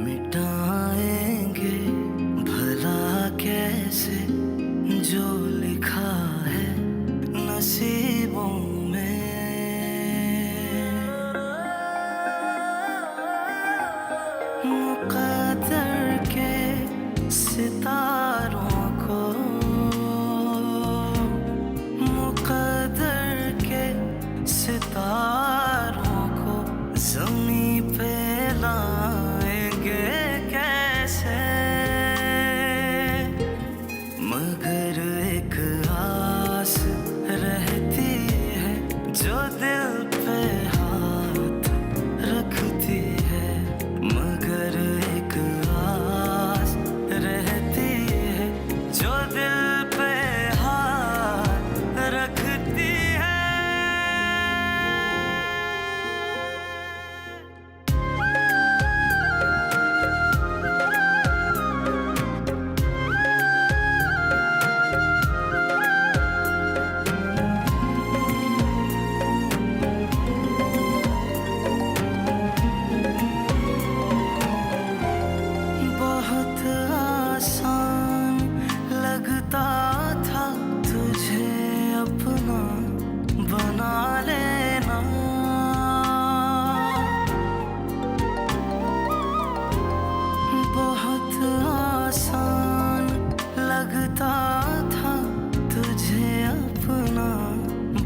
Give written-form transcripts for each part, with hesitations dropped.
मिटाएंगे भला कैसे जो लिखा है नसीबों में। मुक़द्दर के सितारों को, मुक़द्दर के सितारों को ज़मीं पे लाएंगे कैसे, मगर एक आस रहती है जो दिल पे हाथ रखती है, मगर एक आस रहती है जो दिल पे हाथ रखती है। बहुत आसान लगता था तुझे अपना बना लेना, बहुत आसान लगता था तुझे अपना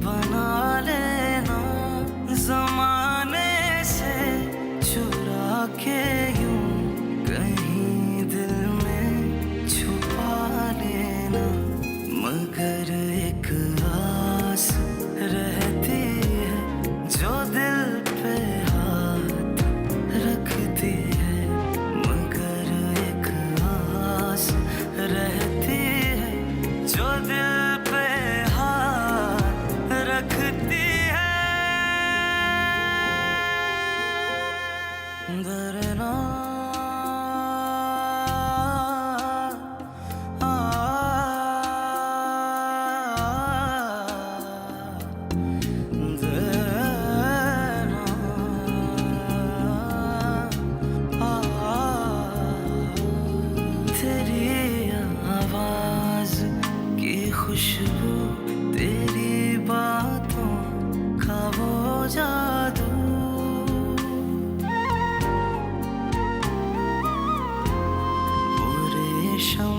बना लेना, ज़माने से चुरा के यूं कहीं दिल में छुपा लेना, मगर एक आस रहती है जो दिल पे हाथ रखती है, मगर एक आस रहती है जो दिल पे हाथ रखती है। डरना तेरी आवाज़ की खुशबू, तेरी बातों का वो जादू, वो रेशम